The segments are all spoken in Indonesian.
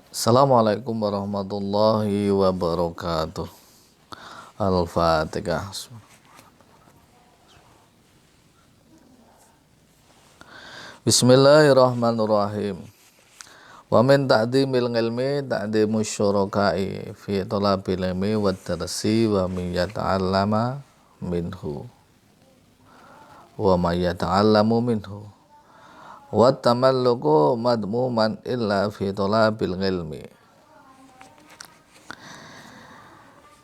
Assalamualaikum warahmatullahi wabarakatuh. Al-Fatihah. Bismillahirrahmanirrahim. Wa min ta'dimil ilmi ta'dimu syuraka'i fi talabil ilmi wa darsi wa min yata'allama minhu wa man yata'allamu minhu wa tamalluku madmuman illa fi talabil ilmi.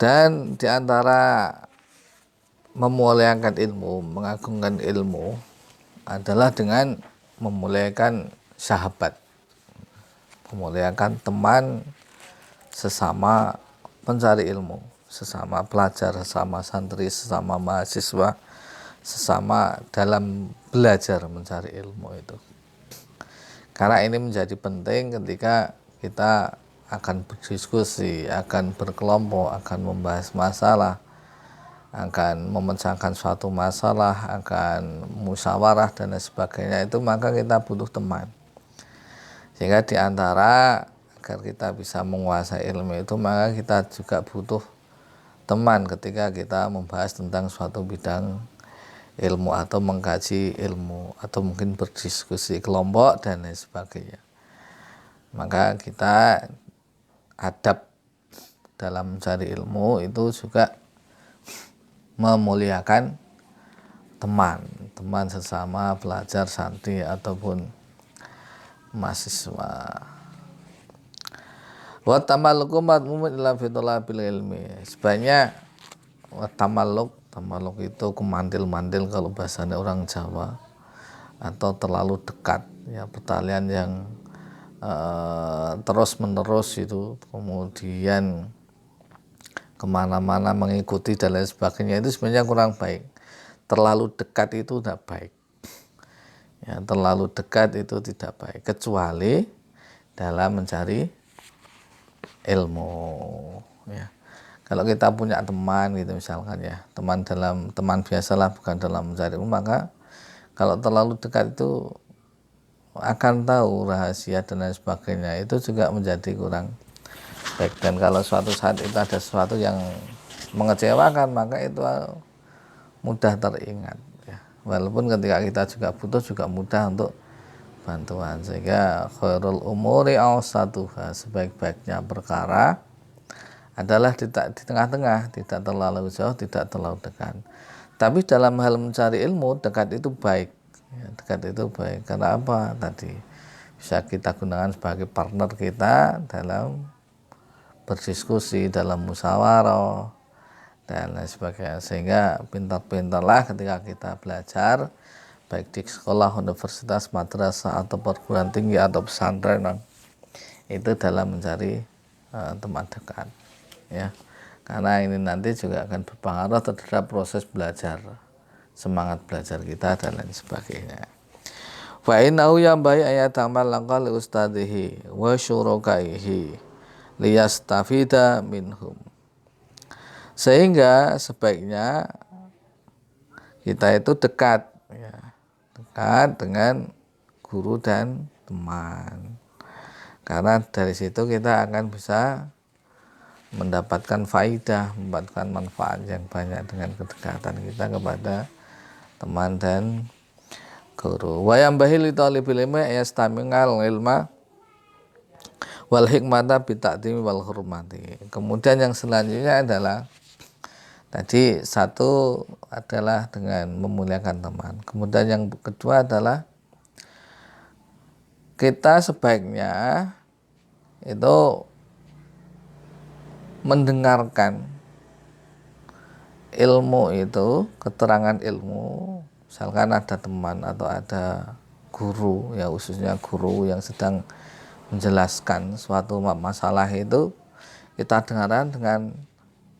Dan diantara memuliakan ilmu, mengagungkan ilmu adalah dengan memuliakan sahabat, memuliakan teman sesama pencari ilmu, sesama pelajar, sesama santri, sesama mahasiswa, sesama dalam belajar mencari ilmu itu. Karena ini menjadi penting ketika kita akan berdiskusi, akan berkelompok, akan membahas masalah, akan memecahkan suatu masalah, akan musyawarah dan lain sebagainya, itu maka kita butuh teman. Sehingga diantara agar kita bisa menguasai ilmu itu, maka kita juga butuh teman ketika kita membahas tentang suatu bidang ilmu atau mengkaji ilmu atau mungkin berdiskusi kelompok dan lain sebagainya. Maka kita adab dalam mencari ilmu itu juga memuliakan teman sesama pelajar, santri ataupun mahasiswa. Wa tamalluku madmumun illa fi talabil ilmi. Sebenarnya wa tamalluk itu kemantil-mantil kalau bahasanya orang Jawa, atau terlalu dekat, ya, pertalian yang terus menerus itu, kemudian kemana-mana mengikuti dan lain sebagainya, itu sebenarnya kurang baik. Terlalu dekat itu tidak baik, ya, terlalu dekat itu tidak baik, kecuali dalam mencari ilmu, ya. Kalau kita punya teman gitu misalkan, ya, teman biasalah, bukan dalam mencari ilmu, maka kalau terlalu dekat itu akan tahu rahasia dan lain sebagainya, itu juga menjadi kurang baik. Dan kalau suatu saat itu ada sesuatu yang mengecewakan, maka itu mudah teringat, ya. Walaupun ketika kita juga butuh, juga mudah untuk bantuan. Sehingga khairul umuri awsatuha, sebaik-baiknya perkara adalah di tengah-tengah, tidak terlalu jauh, tidak terlalu dekat. Tapi dalam hal mencari ilmu, dekat itu baik, ya, dekat itu baik. Karena apa? Tadi bisa kita gunakan sebagai partner kita dalam berdiskusi, dalam musyawarah dan lain sebagainya. Sehingga pintar-pintarlah ketika kita belajar, baik di sekolah, universitas, madrasah, atau perguruan tinggi, atau pesantren, itu dalam mencari teman dekat, ya. Karena ini nanti juga akan berpengaruh terhadap proses belajar, semangat belajar kita dan lain sebagainya. Fa innahu yambai ayat amal laqal ustadihi wa syurakaihi liyastafida minhum. Sehingga sebaiknya kita itu dekat, ya, dekat dengan guru dan teman. Karena dari situ kita akan bisa mendapatkan faidah, mendapatkan manfaat yang banyak dengan kedekatan kita kepada teman dan guru. Wa yambahi li talibil ilmi yastamingal ilma wal hikmata bi ta'dimi wal hurmati. Kemudian yang selanjutnya adalah tadi satu adalah dengan memuliakan teman. Kemudian yang kedua adalah kita sebaiknya itu mendengarkan ilmu itu, keterangan ilmu. Misalkan ada teman atau ada guru, ya, khususnya guru yang sedang menjelaskan suatu masalah, itu kita dengarkan dengan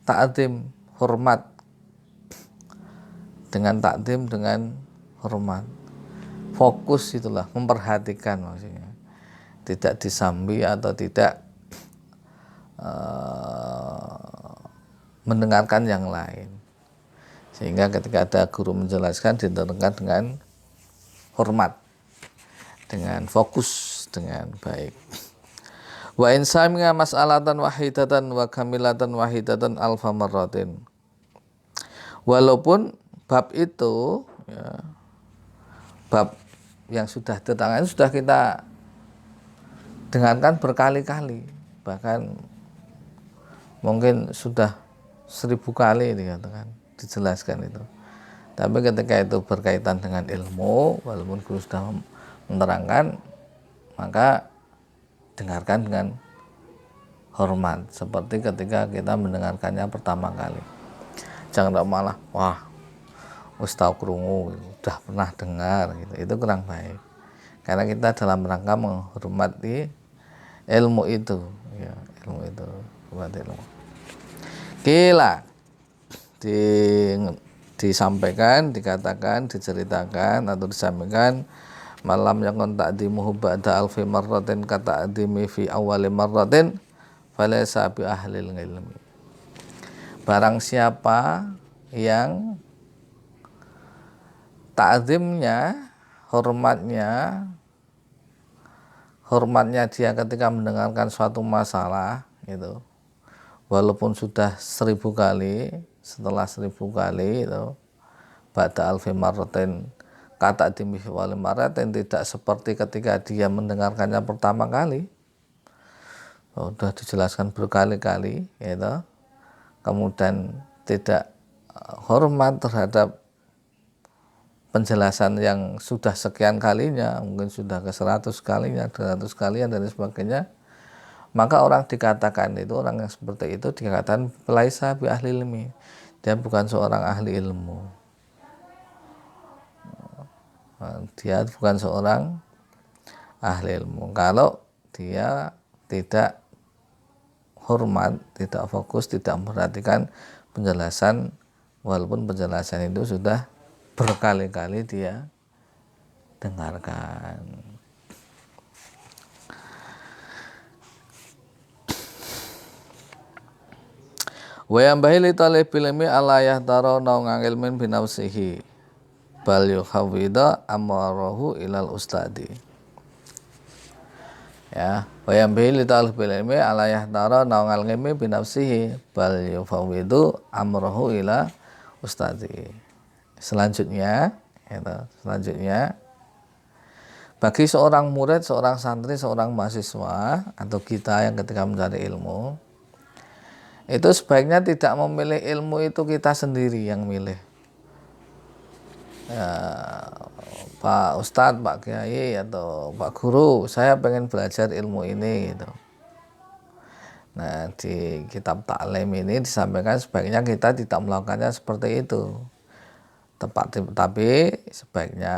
ta'zim, hormat, dengan ta'zim, dengan hormat, fokus, itulah memperhatikan maksudnya, tidak disambi atau tidak mendengarkan yang lain. Sehingga ketika ada guru menjelaskan, didengarkan dengan hormat, dengan fokus, dengan baik. Wa in sami'a mas'alatan wahidatan wa kamilatan wahidatan alfa marratin. Walaupun bab itu ya, bab yang sudah ditangani sudah kita dengarkan berkali-kali, bahkan mungkin sudah 1000 kali dikatakan, dijelaskan itu. Tapi ketika itu berkaitan dengan ilmu, walaupun guru sudah menerangkan, maka dengarkan dengan hormat, seperti ketika kita mendengarkannya pertama kali. Jangan malah, wah, wis tau krungu, udah pernah dengar gitu. Itu kurang baik. Karena kita dalam rangka menghormati ilmu itu, ya, ilmu itu, hormati ilmu. Kila disampaikan, dikatakan, diceritakan atau disampaikan malam yang ta'dimuhu ba'da alfi marratin kata adimi fi awali marratin falaysa bi ahlil ilmi. Barang siapa yang ta'zimnya, hormatnya dia ketika mendengarkan suatu masalah itu, walaupun sudah 1000 kali, setelah 1000 kali itu ba'da alfi marratin kata adimi fi awali marratin, tidak seperti ketika dia mendengarkannya pertama kali, sudah dijelaskan berkali-kali gitu, kemudian tidak hormat terhadap penjelasan yang sudah sekian kalinya, mungkin sudah ke 100 kalinya, 200 kalinya dan sebagainya, maka orang dikatakan itu, orang yang seperti itu dikatakan laisa bi ahli ilmi, dia bukan seorang ahli ilmu, dia bukan seorang ahli ilmu kalau dia tidak hormat, tidak fokus, tidak memperhatikan penjelasan, walaupun penjelasan itu sudah berkali-kali dia dengarkan. Wa yambahi li talibil ilmi ala yahtara naung ilmin binafsihi bal yukhawwida amarahu ilal ustadi. Ya, wa yambahi li talibil ilmi ala yahtara naung ilmi binafsihi bal yukhawwidu amarahu ila ustadi. Selanjutnya bagi seorang murid, seorang santri, seorang mahasiswa atau kita yang ketika mencari ilmu, itu sebaiknya tidak memilih ilmu itu kita sendiri yang milih. Ya, Pak Ustadz, Pak Kiai atau Pak Guru, saya pengen belajar ilmu ini gitu. Nah, di kitab taklim ini disampaikan sebaiknya kita tidak melakukannya seperti itu. Tapi sebaiknya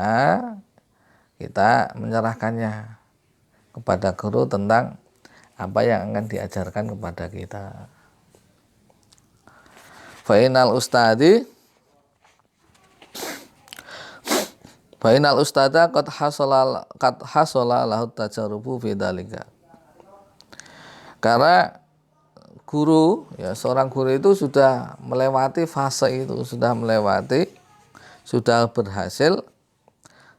kita menyerahkannya kepada guru tentang apa yang akan diajarkan kepada kita. Fa'inal ustada qad hasala lahu tajarubu fi dzalika. Karena guru, ya, seorang guru itu sudah melewati fase itu, sudah berhasil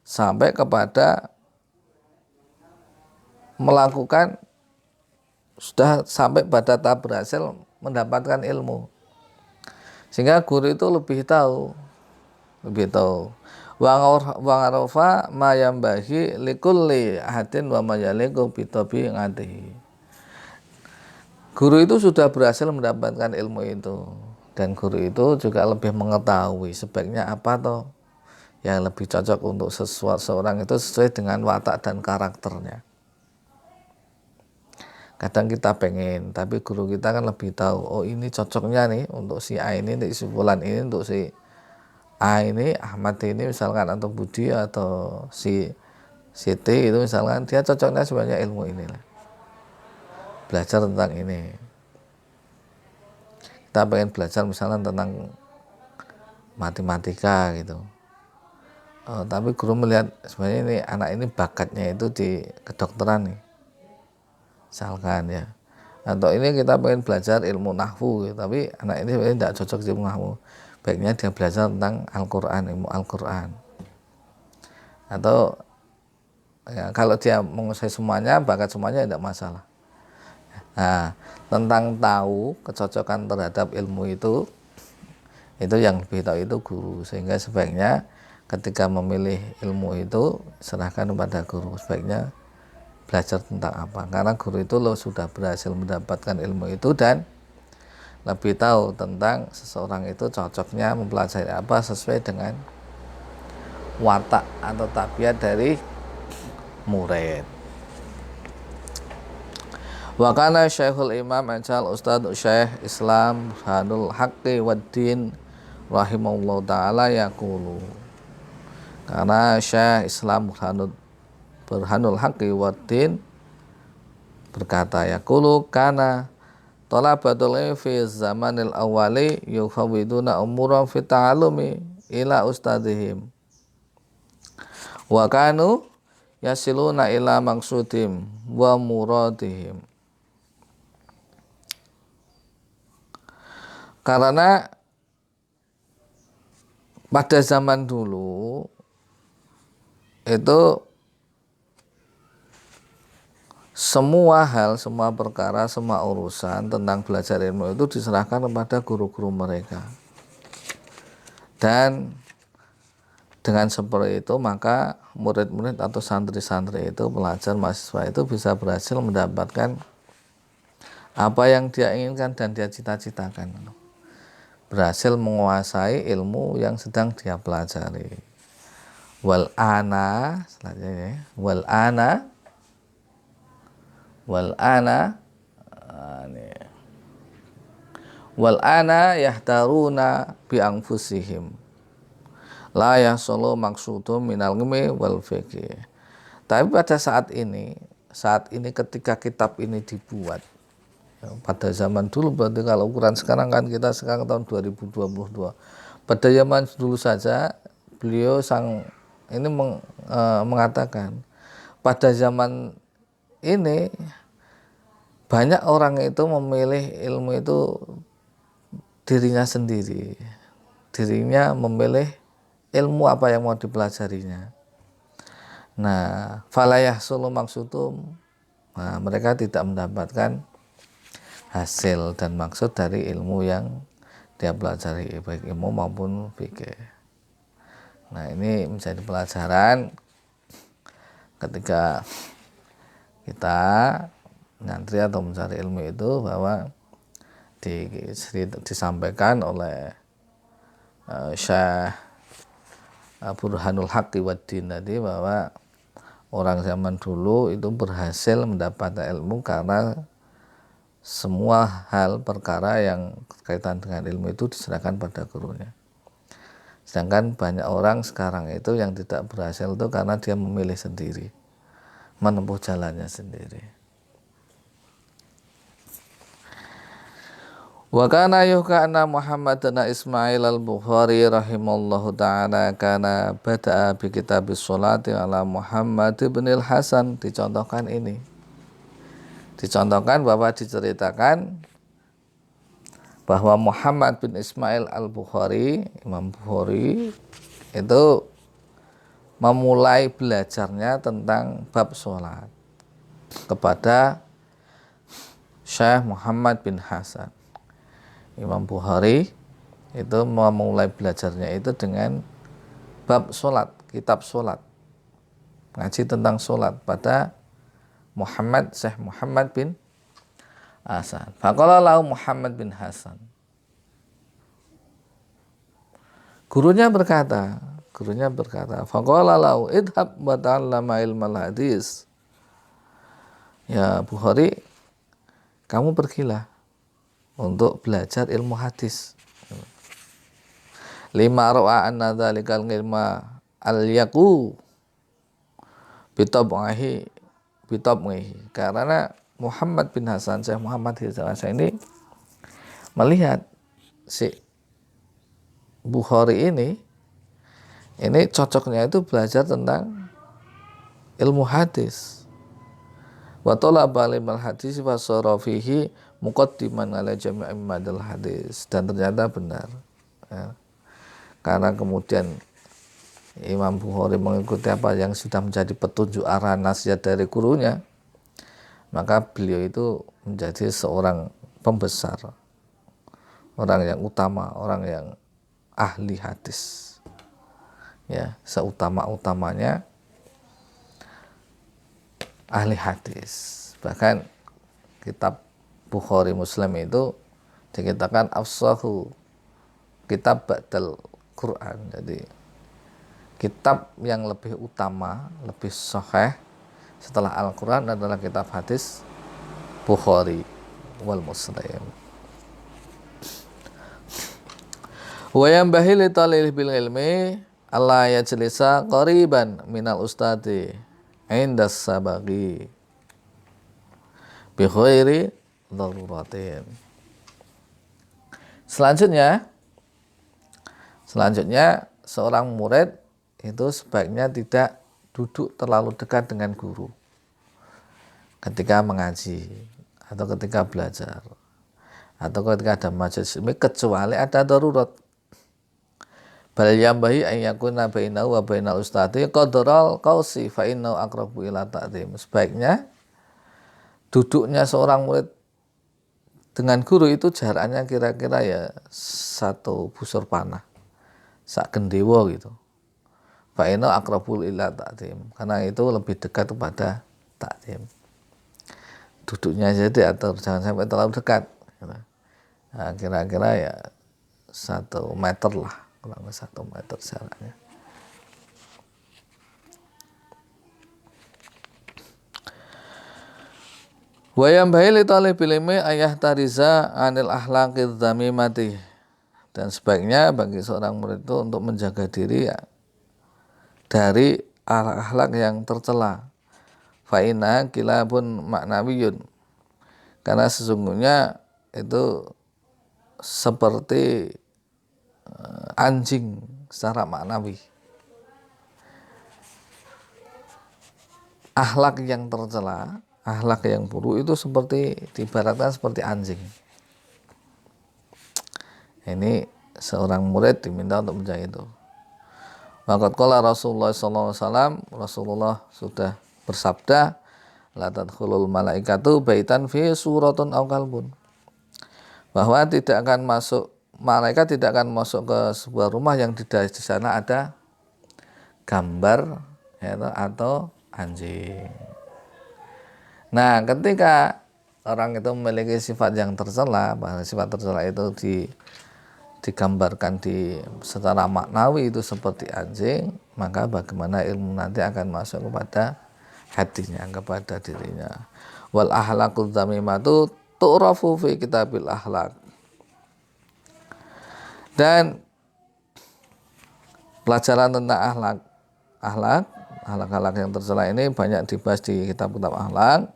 sampai kepada melakukan, sudah sampai pada tahap berhasil mendapatkan ilmu, sehingga guru itu lebih tahu wa arafa ma yambahi likulli ahadin wa ma yaliqu bi tabi'atihi. Guru itu sudah berhasil mendapatkan ilmu itu, dan guru itu juga lebih mengetahui sebaiknya apa toh yang lebih cocok untuk seseorang itu sesuai dengan watak dan karakternya. Kadang kita pengen, tapi guru kita kan lebih tahu, oh ini cocoknya nih untuk si A ini, untuk si Fulan ini, untuk si A ini, Ahmad ini misalkan, atau Budi atau si T itu misalkan, dia cocoknya sebenarnya ilmu inilah, belajar tentang ini. Kita pengen belajar misalkan tentang matematika gitu. Tapi guru melihat sebenarnya ini anak ini bakatnya itu di kedokteran nih, misalkan ya. Atau ini kita pengen belajar ilmu nahwu gitu, tapi anak ini sebenarnya tidak cocok di ilmu nahwu, baiknya dia belajar tentang Al-Quran, ilmu Al-Quran. Atau ya, kalau dia menguasai semuanya, bakat semuanya tidak masalah. Nah, tentang tahu kecocokan terhadap ilmu itu yang lebih tahu itu guru, sehingga sebaiknya ketika memilih ilmu itu serahkan kepada guru, sebaiknya belajar tentang apa, karena guru itu lo sudah berhasil mendapatkan ilmu itu dan lebih tahu tentang seseorang itu cocoknya mempelajari apa sesuai dengan watak atau tabiat dari murid. Wa kana Syekhul Imam Ajal Ustadz Syekh Islam Burhanul Haqqi Waddin rahimahullah ta'ala yaqulu, karena Syekh Islam Burhanul Haqqi Waddin berkata, yaqulu kana talabatul ilmi fi zamanil awwali yufawwiduna umuran fi ta'allumi ila ustadihim wa kanu yasiluna ila maqsudim wa muradihim. Karena pada zaman dulu itu semua hal, semua perkara, semua urusan tentang belajar ilmu itu diserahkan kepada guru-guru mereka. Dan dengan seperti itu maka murid-murid atau santri-santri itu, pelajar mahasiswa itu bisa berhasil mendapatkan apa yang dia inginkan dan dia cita-citakan, berhasil menguasai ilmu yang sedang dia pelajari. Wal ana, selanjutnya wal ana yahtaruna bi anfusihim la yahsulu maksudum minal ilmi wal fiqh. Tapi pada saat ini ketika kitab ini dibuat, pada zaman dulu, berarti kalau ukuran sekarang kan kita sekarang tahun 2022. Pada zaman dulu saja beliau mengatakan pada zaman ini banyak orang itu memilih ilmu itu dirinya sendiri. Dirinya memilih ilmu apa yang mau dipelajarinya. Nah, falayah sulu maksudum. Nah, mereka tidak mendapatkan hasil dan maksud dari ilmu yang dia pelajari, baik ilmu maupun fikih. Nah, ini menjadi pelajaran ketika kita nyantri atau mencari ilmu itu, bahwa disampaikan oleh Syekh Burhanul Haqqi Waddin tadi, bahwa orang zaman dulu itu berhasil mendapatkan ilmu karena semua hal perkara yang berkaitan dengan ilmu itu diserahkan pada gurunya. Sedangkan banyak orang sekarang itu yang tidak berhasil itu karena dia memilih sendiri, menempuh jalannya sendiri. Wa kana yuhka anna Muhammad bin Ismail al-Bukhari rahimallahu ta'ala kana bada'a bi kitabis sholati ala Muhammad bin al-Hasan. Dicontohkan bahwa diceritakan bahwa Muhammad bin Ismail al-Bukhari, Imam Bukhari itu memulai belajarnya tentang bab sholat kepada Syekh Muhammad bin Hasan. Imam Bukhari itu memulai belajarnya itu dengan bab sholat, kitab sholat, ngaji tentang sholat pada Syekh Muhammad bin Hasan. Faqala lahu Muhammad bin Hasan. Gurunya berkata, faqala lahu idhab wa ta'allama ilmal hadis. Ya Bukhari, kamu pergilah untuk belajar ilmu hadis. Lima ra'a anna dzalikal ilma al-yaqu bitab'ihi, karena Muhammad bin Hasan, Syekh Muhammad bin Hasan ini melihat si Bukhari ini cocoknya itu belajar tentang ilmu hadis. Wa talaba ilmal hadis wa sara fihi muqaddiman ala jami' madal hadis. Dan ternyata benar, ya. Karena kemudian Imam Bukhari mengikuti apa yang sudah menjadi petunjuk arah nasihat dari gurunya, maka beliau itu menjadi seorang pembesar, orang yang utama, orang yang ahli hadis, ya, seutama-utamanya ahli hadis. Bahkan kitab Bukhari Muslim itu dikatakan afsahu kitab ba'dal Quran. Jadi kitab yang lebih utama, lebih sahih setelah Al-Quran adalah kitab hadis Bukhari wal Muslim. Wa yanbahi li talil bil ilmi alla yajlisa qariban minal ustadi indas sabaqi bi khairi daruratin. Selanjutnya seorang murid itu sebaiknya tidak duduk terlalu dekat dengan guru ketika mengaji atau ketika belajar atau ketika ada majelis ilmi, kecuali ada darurat. Bal yambahi an yakuna bainahu wa bainal ustadi qadral qausi fa innahu aqrabu ila ta'zim. Sebaiknya duduknya seorang murid dengan guru itu jaraknya kira-kira ya 1 busur panah, sak gendewo gitu. Fa innahu aqrabu ila ta'zim, karena itu lebih dekat kepada ta'zim. Duduknya saja diatur, jangan sampai terlalu dekat. Nah, kira-kira ya 1 meter lah, kurang lebih 1 meter jaraknya. Wa yanbahi li talibil ilmi ayah tariza anil akhlaqidz dzamimati. Dan sebaiknya bagi seorang murid itu untuk menjaga diri ya, dari akhlak yang tercela. Fa inna kilabun maknawiyun, karena sesungguhnya itu seperti anjing secara maknawi. Akhlak yang tercela, akhlak yang buruk itu seperti diibaratkan seperti anjing. Ini seorang murid diminta untuk menjaga itu. Maka qala Rasulullah sallallahu alaihi wasallam, Rasulullah sudah bersabda, la tadkhulul malaikatu baitan fi suratun aw kalbun. Bahwa tidak akan masuk, malaikat tidak akan masuk ke sebuah rumah yang di sana ada gambar ya, atau anjing. Nah, ketika orang itu memiliki sifat yang tercela, bahwa sifat tercela itu digambarkan secara maknawi itu seperti anjing, maka bagaimana ilmu nanti akan masuk kepada hatinya, kepada dirinya. Wal ahlaqudz dzamimatu tu'rafu fi kitabil akhlaq. Dan pelajaran tentang akhlak yang tercela ini banyak dibahas di kitab-kitab akhlak.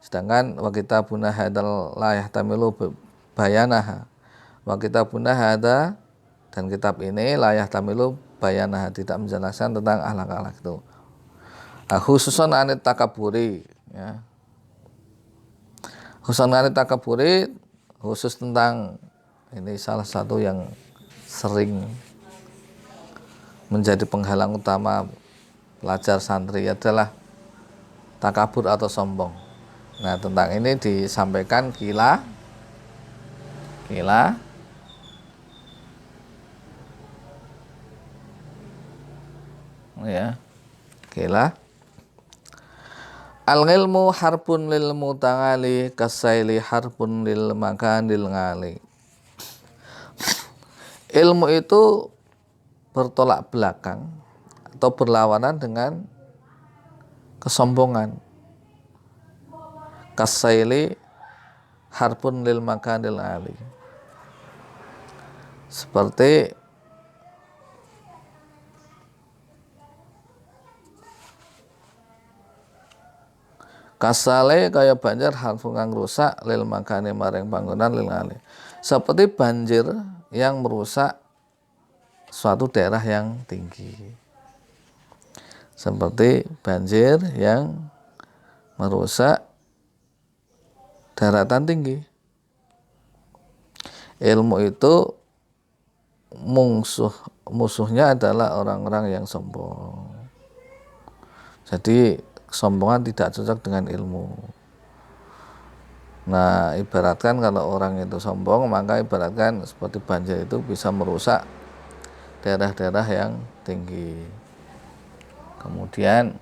Sedangkan wa kitabuna hadzal la yahtamilu bayanaha. Wa kitabuna hadza, dan kitab ini la yahtamilu bayanaha, tidak menjelaskan tentang akhlak-akhlak itu. Khususan anit takaburi, ya. Khususan anit takaburi, khusus tentang ini salah satu yang sering menjadi penghalang utama pelajar santri adalah takabur atau sombong. Nah, tentang ini disampaikan kila ya, kila al-ilmu harbun lil mutangali kasaili harbun lil makanil ngali. Ilmu itu bertolak belakang atau berlawanan dengan kesombongan. Kasaili harbun lil makanil ngali. Seperti kasale kaya banjir harfun kang rusak lil makane maring panggonan lil ngali. Seperti banjir yang merusak suatu daerah yang tinggi. Seperti banjir yang merusak daratan tinggi. Ilmu itu musuhnya adalah orang-orang yang sombong. Jadi kesombongan tidak cocok dengan ilmu. Nah, ibaratkan kalau orang itu sombong, maka ibaratkan seperti banjir itu bisa merusak daerah-daerah yang tinggi. Kemudian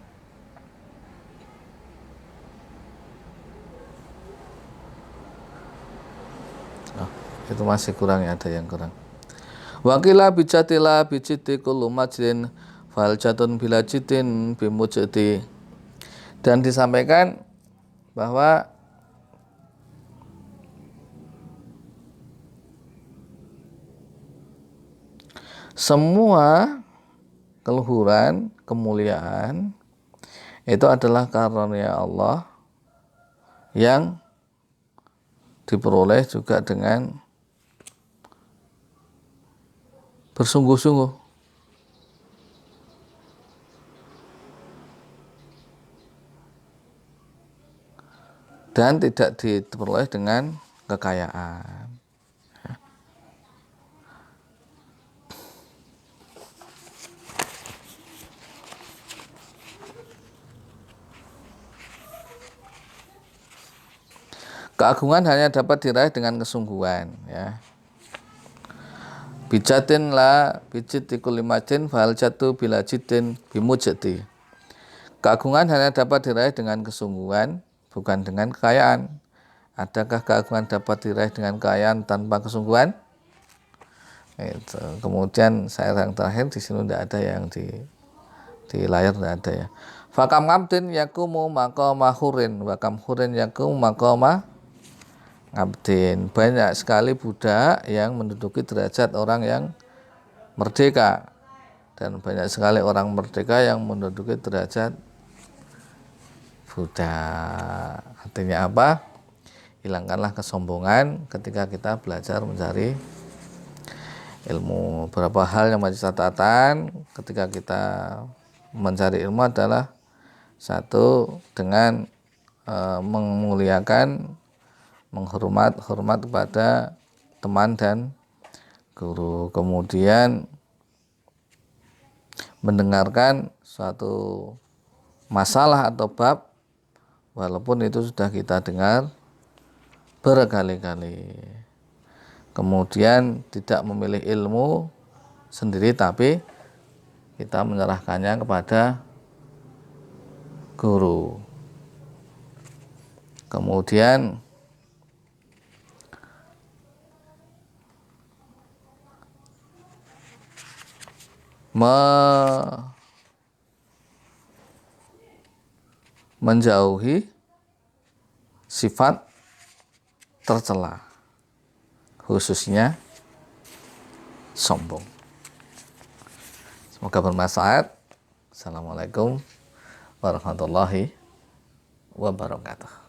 itu masih kurang ya, ada yang kurang. Wakila bijatila bijiti kullu majrin fal jatun bila jitin bimujati. Dan disampaikan bahwa semua keluhuran, kemuliaan itu adalah karunia Allah yang diperoleh juga dengan bersungguh-sungguh. Dan tidak diperoleh dengan kekayaan. Keagungan hanya dapat diraih dengan kesungguhan, ya. Bijatin la bijit tikul limajin fal jatu bila jitin bimujati. Keagungan hanya dapat diraih dengan kesungguhan, bukan dengan kekayaan. Adakah keagungan dapat diraih dengan kekayaan tanpa kesungguhan? Itu. Kemudian syair yang terakhir di sini tidak ada yang di layar, tidak ada ya. Fakam ngabdin yakumu maqama hurin wa kam hurin yakumu maqama ngabdin. Banyak sekali budak yang menduduki derajat orang yang merdeka, dan banyak sekali orang merdeka yang menduduki derajat budak. Artinya apa? Hilangkanlah kesombongan ketika kita belajar mencari ilmu. Beberapa hal yang menjadi catatan ketika kita mencari ilmu adalah satu, dengan memuliakan, hormat kepada teman dan guru. Kemudian mendengarkan suatu masalah atau bab walaupun itu sudah kita dengar berkali-kali. Kemudian tidak memilih ilmu sendiri, tapi kita menyerahkannya kepada guru. Kemudian menjauhi sifat tercela, khususnya sombong. Semoga bermanfaat. Assalamualaikum warahmatullahi wabarakatuh.